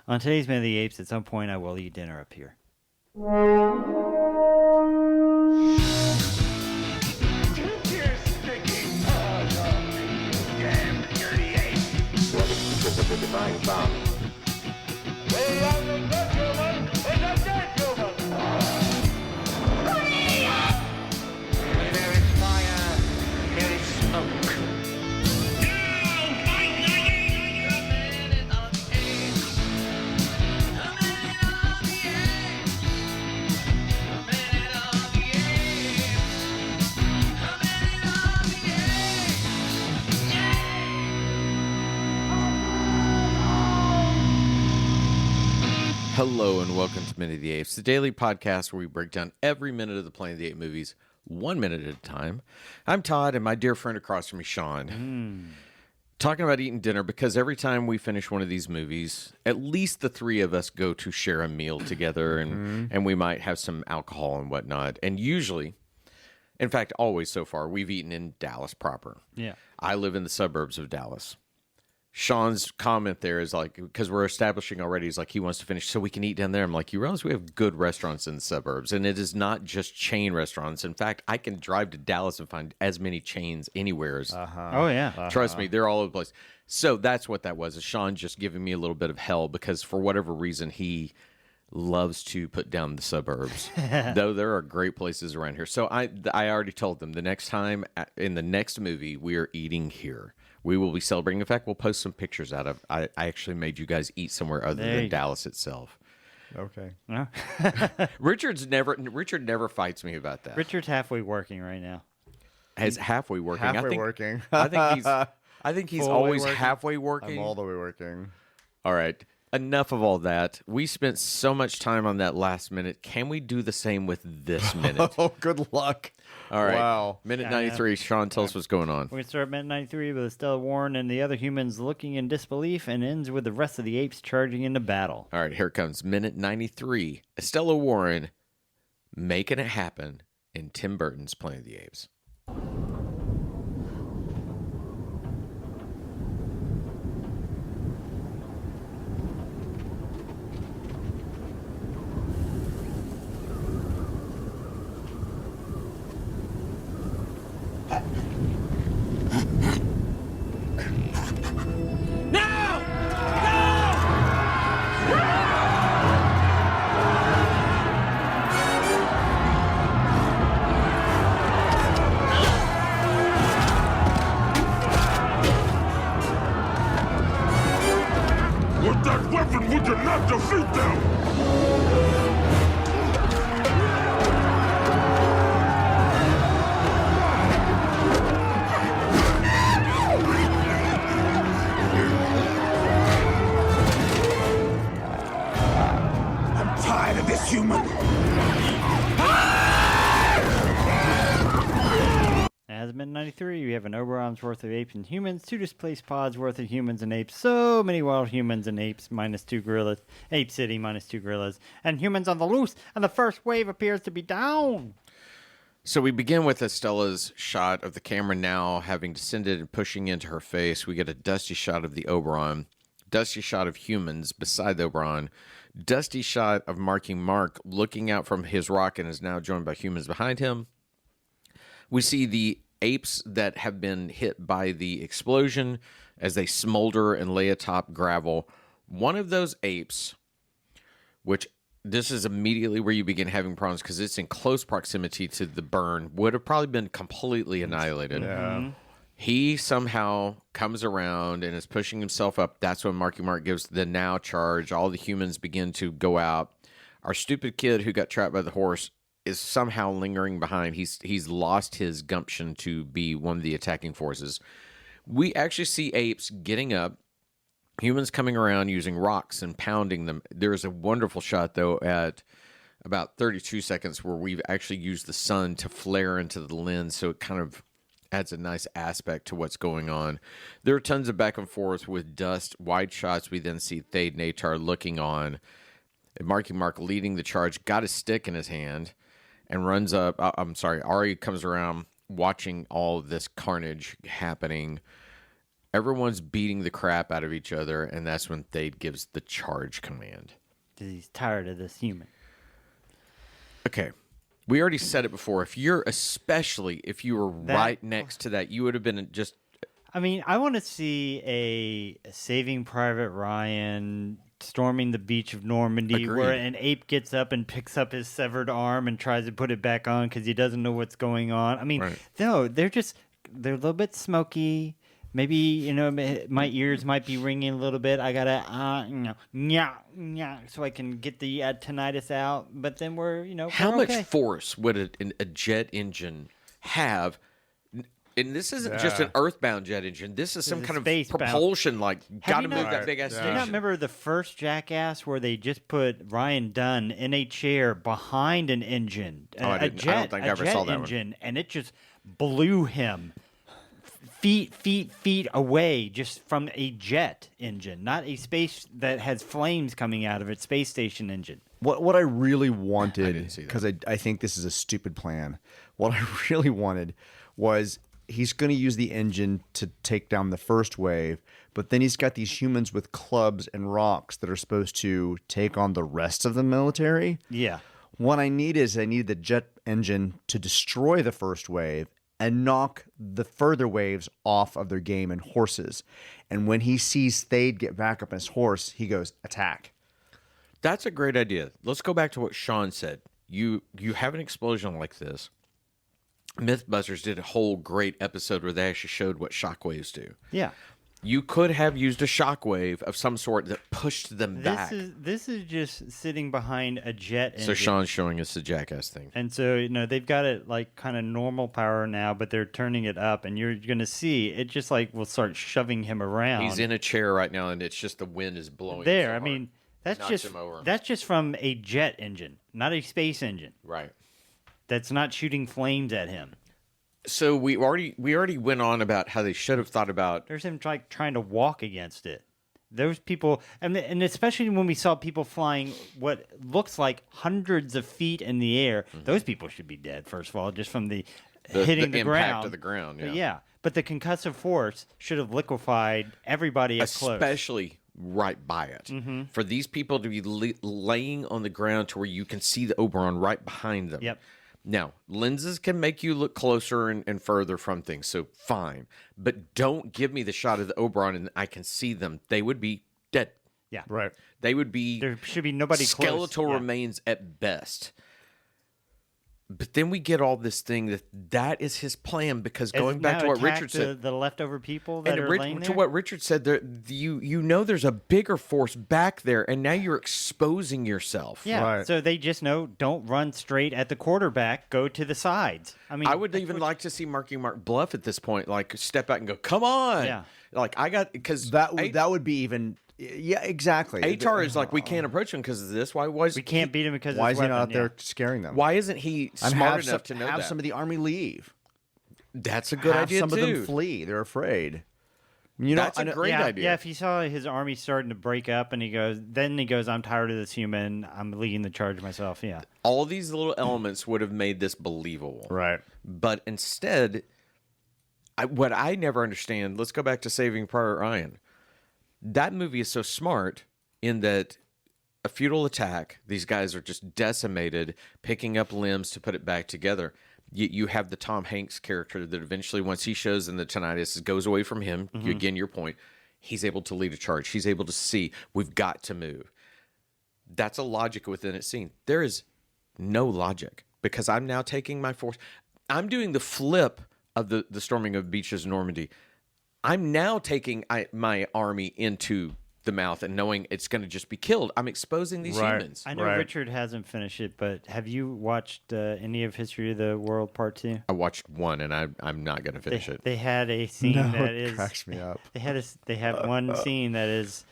On today's Man of the Apes, at some point I will eat dinner up here. Divine bomb. Hey, I'm a good human, and a dead human. There is fire, there is smoke. Now, fight like a minute of apes. A minute of the apes. A minute of the apes. A minute of the apes. Yeah! Hello and welcome to Minute of the Apes, the daily podcast where we break down every minute of the Planet of the Apes movies, 1 minute at a time. I'm Todd, and my dear friend across from me, Sean. Talking about eating dinner, because every time we finish one of these movies, at least the three of us go to share a meal together, and we might have some alcohol and whatnot. And usually, in fact, always so far, we've eaten in Dallas proper. Yeah. I live in the suburbs of Dallas. Sean's comment there is like, because we're establishing already, is like he wants to finish so we can eat down there. I'm like, you realize we have good restaurants in the suburbs, and it is not just chain restaurants. In fact, I can drive to Dallas and find as many chains anywhere as. Oh, yeah. Trust me, they're all over the place. So that's what that was. Is Sean just giving me a little bit of hell because for whatever reason he loves to put down the suburbs, though there are great places around here. So I already told them the next time in the next movie we are eating here. We will be celebrating. In fact, we'll post some pictures out of. I actually made you guys eat somewhere other than Dallas itself. Okay. Richard never fights me about that. Richard's halfway working right now. He's halfway working. Working. I think he's Fully always working? halfway working. I'm all the way working. All right. Enough of all that. We spent so much time on that last minute. Can we do the same with this minute? Oh, good luck. All right. Wow. Minute 93. Sean, tell us what's going on. We're going to start at minute 93 with Estella Warren and the other humans looking in disbelief, and ends with the rest of the apes charging into battle. All right. Here it comes. Minute 93. Estella Warren making it happen in Tim Burton's Planet of the Apes. With that weapon, we cannot defeat them! I'm tired of this human! As minute 93, we have an Oberon's worth of apes and humans, 2 displaced pods worth of humans and apes, so many wild humans and apes, minus 2 gorillas, Ape City, minus 2 gorillas, and humans on the loose, and the first wave appears to be down. So we begin with Estella's shot of the camera now having descended and pushing into her face. We get a dusty shot of the Oberon, dusty shot of humans beside the Oberon, dusty shot of Mark looking out from his rock and is now joined by humans behind him. We see the apes that have been hit by the explosion as they smolder and lay atop gravel. One of those apes, which this is immediately where you begin having problems because it's in close proximity to the burn, would have probably been completely annihilated. Yeah. He somehow comes around and is pushing himself up. That's when Mark gives the now charge. All the humans begin to go out. Our stupid kid who got trapped by the horse is somehow lingering behind. He's lost his gumption to be one of the attacking forces. We actually see apes getting up, humans coming around using rocks and pounding them. There's a wonderful shot, though, at about 32 seconds where we've actually used the sun to flare into the lens, so it kind of adds a nice aspect to what's going on. There are tons of back and forth with dust, wide shots. We then see Thade Natar looking on. Marky Mark leading the charge, got a stick in his hand, and runs up. Ari comes around watching all of this carnage happening. Everyone's beating the crap out of each other, and that's when Thade gives the charge command. He's tired of this human. Okay. We already said it before. Especially if you were right next to that, you would have been just... I mean, I want to see a Saving Private Ryan storming the beach of Normandy Agreed. where an ape gets up and picks up his severed arm and tries to put it back on because he doesn't know what's going on. I mean, no, they're a little bit smoky. Maybe, you know, my ears might be ringing a little bit. I gotta, so I can get the tinnitus out. But then we're How we're much okay. force would a jet engine have? And this isn't just an earthbound jet engine. This is some is kind of space-bound. propulsion, like, got to you move not- that big ass Do you station. not remember the first Jackass where they just put Ryan Dunn in a chair behind an engine, I a don't jet, think a I ever jet saw that one. engine, and it just blew him feet away just from a jet engine, not a space that has flames coming out of it, space station engine. What I really wanted, didn't see that. because I think this is a stupid plan. What I really wanted was he's going to use the engine to take down the first wave, but then he's got these humans with clubs and rocks that are supposed to take on the rest of the military. Yeah. What I need the jet engine to destroy the first wave and knock the further waves off of their game and horses. And when he sees Thade get back up on his horse, he goes, attack. That's a great idea. Let's go back to what Sean said. You have an explosion like this. Mythbusters did a whole great episode where they actually showed what shockwaves do. Yeah. You could have used a shockwave of some sort that pushed them back. This is just sitting behind a jet engine. So Sean's showing us the Jackass thing. And so, they've got it like kind of normal power now, but they're turning it up, and you're going to see it just like will start shoving him around. He's in a chair right now, and it's just the wind is blowing. there. so I hard. mean, Knocks him over. that's just from a jet engine, not a space engine. Right. That's not shooting flames at him. So we already went on about how they should have thought about. There's him trying to walk against it. Those people, and especially when we saw people flying what looks like hundreds of feet in the air, those people should be dead, first of all, just from the hitting the impact ground. of the ground. But Yeah. but the concussive force should have liquefied everybody up close. Especially right by it. For these people to be laying on the ground to where you can see the Oberon right behind them. Yep. Now, lenses can make you look closer and further from things, so fine. But don't give me the shot of the Oberon and I can see them. They would be dead. Yeah. Right. They would be There should be nobody skeletal close. Yeah. remains at best. But then we get all this thing that is his plan, because going back to what Richard said, the leftover people that and are laying to there. what Richard said, you know there's a bigger force back there, and now you're exposing yourself. Yeah, Right. so they just know don't run straight at the quarterback, go to the sides. I mean, I would even like to see Marky Mark bluff at this point, like step out and go, "Come on!" Yeah. Like I got because That would be even. Yeah, exactly. Atar is like, we can't approach him because of this. Why was we can't beat him because Why of is his he not weapon, out there yeah. scaring them? Why isn't he And smart have enough to know have that? some of the army leave. That's a good Have idea some too. of them flee. They're afraid. You know, That's a great yeah, idea. Yeah, if he saw his army starting to break up and he goes, I'm tired of this human. I'm leading the charge myself. Yeah. All these little elements would have made this believable. Right. But instead, what I never understand, let's go back to Saving Private Ryan. That movie is so smart in that a futile attack, these guys are just decimated, picking up limbs to put it back together. You have the Tom Hanks character that eventually, once he shows in the tinnitus, goes away from him. Again, your point. He's able to lead a charge. He's able to see, we've got to move. That's a logic within its scene. There is no logic, because I'm now taking my force. I'm doing the flip of the storming of beaches of Normandy. I'm now taking my army into the mouth and knowing it's going to just be killed. I'm exposing these Right. humans. I know Right. Richard hasn't finished it, but have you watched any of History of the World Part 2? I watched one, and I'm not going to finish it. They had a scene No, that it is cracks me up. They have one scene that is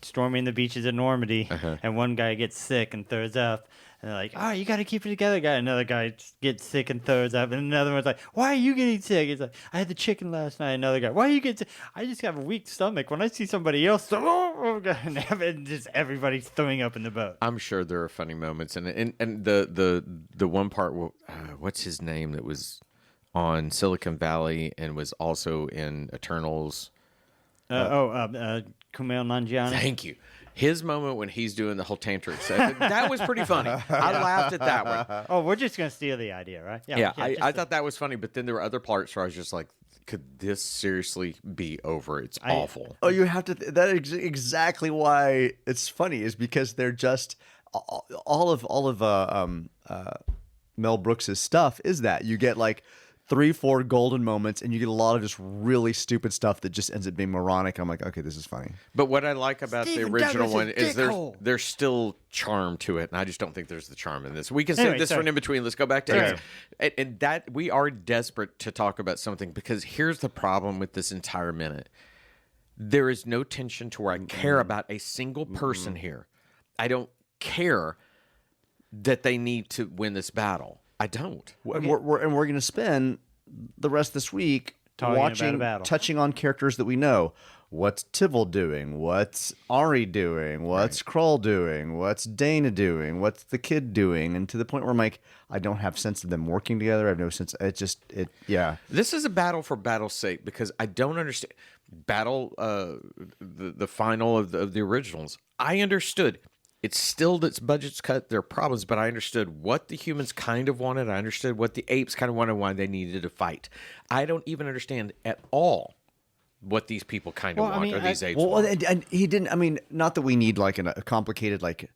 storming the beaches of Normandy, and one guy gets sick and throws up. And they're like, "Oh, you got to keep it together, guy." Another guy gets sick and throws up, and another one's like, "Why are you getting sick?" He's like, "I had the chicken last night." Another guy, "Why are you getting sick?" "I just have a weak stomach. When I see somebody else, and just everybody's throwing up in the boat." I'm sure there are funny moments, and the one part, what's his name? That was on Silicon Valley and was also in Eternals. Kumail Nanjiani. Thank you. His moment when he's doing the whole tantric set, that was pretty funny. I laughed at that one. Oh, we're just gonna steal the idea, right? Yeah, just I thought that was funny, but then there were other parts where I was just like, could this seriously be over? It's awful. Oh, you have to. That is exactly why it's funny. Is because they're just all of Mel Brooks's stuff. Is that you get like 3-4 golden moments, and you get a lot of just really stupid stuff that just ends up being moronic. I'm like, okay, this is funny. But what I like about Stephen the original Douglas' one is dickhole. there's still charm to it, and I just don't think there's the charm in this. We can save Anyway, this for sorry. an in between. Let's go back to Okay. Apes. And that we are desperate to talk about something because here's the problem with this entire minute. There is no tension to where I care about a single person here. I don't care that they need to win this battle. I don't. And we're going to spend the rest of this week Talking about a watching, battle. touching on characters that we know. What's Tybalt doing? What's Ari doing? What's Krull doing? What's Dana doing? What's the kid doing? And to the point where I'm like, I don't have sense of them working together. I have no sense. Yeah. This is a battle for battle's sake because I don't understand the final of the originals. I understood. It's still that's budget's cut, there are problems, but I understood what the humans kind of wanted. I understood what the apes kind of wanted, why they needed to fight. I don't even understand at all what these people kind of want, or these apes want. And he didn't. I mean, not that we need like a complicated, like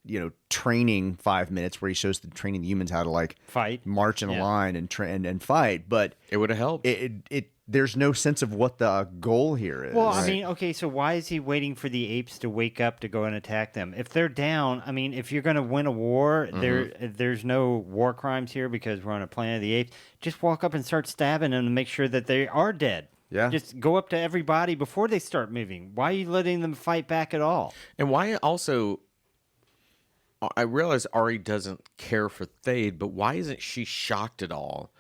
training 5 minutes where he shows the training the humans how to like Fight. march in a line and fight. But It would have helped. there's no sense of what the goal here is. Well, I mean, okay, so why is he waiting for the apes to wake up to go and attack them? If they're down, I mean, if you're going to win a war, there's no war crimes here because we're on a planet of the apes. Just walk up and start stabbing them to make sure that they are dead. Yeah. Just go up to everybody before they start moving. Why are you letting them fight back at all? And why also, I realize Ari doesn't care for Thade, but why isn't she shocked at all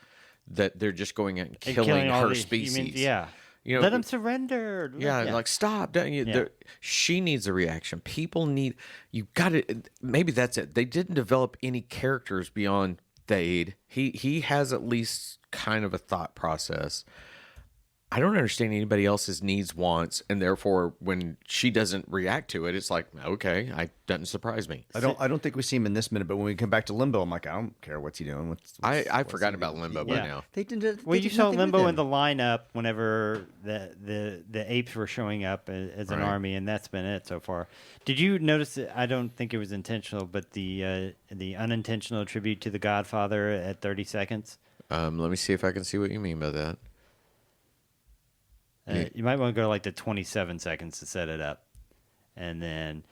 that they're just going out and killing all her the species? humans, yeah. Let them surrender. Yeah, like stop. Don't you? She needs a reaction. People need. You got it. Maybe that's it. They didn't develop any characters beyond Thade. He has at least kind of a thought process. I don't understand anybody else's needs, wants, and therefore when she doesn't react to it, it's like, okay, it doesn't surprise me. I don't think we see him in this minute, but when we come back to Limbo, I'm like, I don't care what's he doing. I've forgotten about Limbo by now. They didn't. Well, you saw Limbo in the lineup whenever the apes were showing up as an army, and that's been it so far. Did you notice that? I don't think it was intentional, but the unintentional tribute to the Godfather at 30 seconds. Let me see if I can see what you mean by that. You might want to go to like the 27 seconds to set it up. And then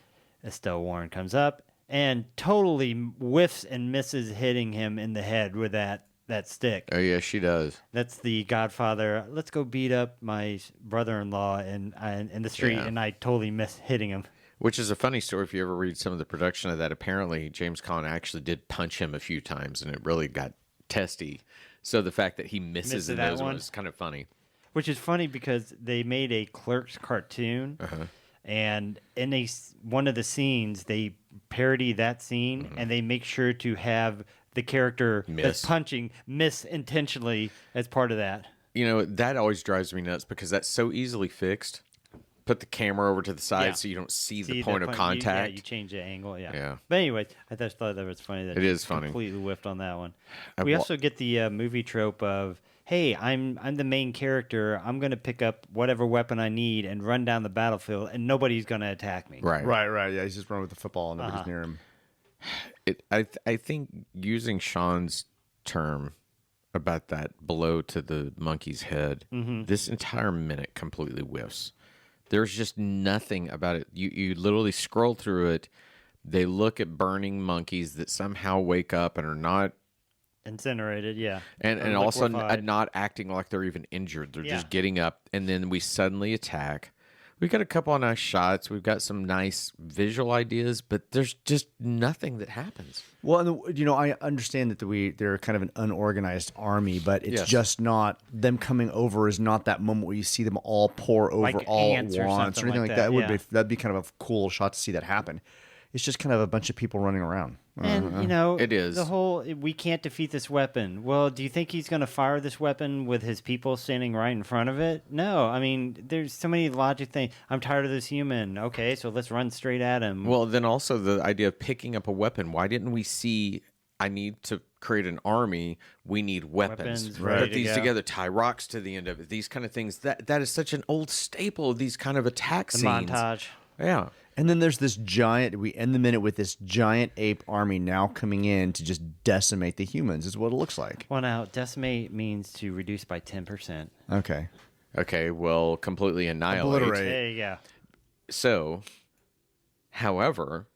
Estelle Warren comes up and totally whiffs and misses hitting him in the head with that stick. Oh yeah, she does. That's the Godfather. Let's go beat up my brother-in-law in the street, and I totally miss hitting him. Which is a funny story if you ever read some of the production of that. Apparently, James Caan actually did punch him a few times, and it really got testy. So the fact that he misses in those ones is kind of funny. Which is funny because they made a Clerks cartoon, and in one of the scenes, they parody that scene, and they make sure to have the character that's punching miss intentionally as part of that. You know, that always drives me nuts because that's so easily fixed. Put the camera over to the side so you don't see the point of contact. You change the angle, Yeah. But anyway, I just thought that was funny. That it is funny. Completely whiffed on that one. We also get the movie trope of, hey, I'm the main character. I'm going to pick up whatever weapon I need and run down the battlefield, and nobody's going to attack me. Right. Yeah, he's just running with the football and nobody's near him. I think using Sean's term about that blow to the monkey's head, this entire minute completely whiffs. There's just nothing about it. You literally scroll through it. They look at burning monkeys that somehow wake up and are not incinerated, and also not acting like they're even injured. They're just getting up, and then we suddenly attack. We've got a couple of nice shots. We've got some nice visual ideas, but there's just nothing that happens. Well, I understand that they're kind of an unorganized army, but it's just not them coming over is not that moment where you see them all pour over like all at ants once or anything like like that. that. That'd be kind of a cool shot to see that happen. it's just kind of a bunch of people running around. And, you know, It is. the whole, we can't defeat this weapon. Well, do you think he's going to fire this weapon with his people standing right in front of it? No. I mean, there's so many logic things. I'm tired of this human. Okay, so let's run straight at him. Well, then also the idea of picking up a weapon. Why didn't we see, I need to create an army, we need weapons. ready Put to these go. together, tie rocks to the end of it. These kind of things. That is such an old staple of these kind of attack The scenes. montage. Yeah. And then there's this giant, we end the minute with this giant ape army now coming in to just decimate the humans, is what it looks like. Well, now, decimate means to reduce by 10%. Okay. Okay, well, completely annihilate. Obliterate. There you go. So, however,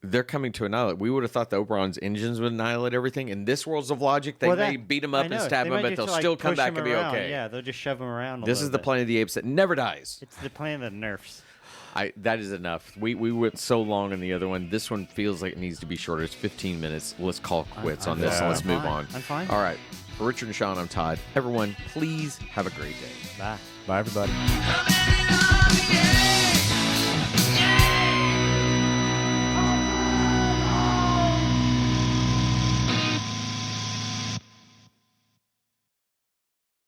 they're coming to annihilate. We would have thought the Oberon's engines would annihilate everything. In this worlds of logic, they Well, may that- beat them I up and know. stab They them, might but just, they'll like, still come push back him and be around. okay. Yeah, they'll just shove him around a This little is the bit. Planet of the Apes that never dies. It's the plan that nerfs. That is enough. We went so long on the other one. This one feels like it needs to be shorter. It's 15 minutes. Let's call quits on this and let's move fine. on. I'm fine. All right. For Richard and Sean, I'm Todd. Everyone, please have a great day. Bye. Bye, everybody. Come in,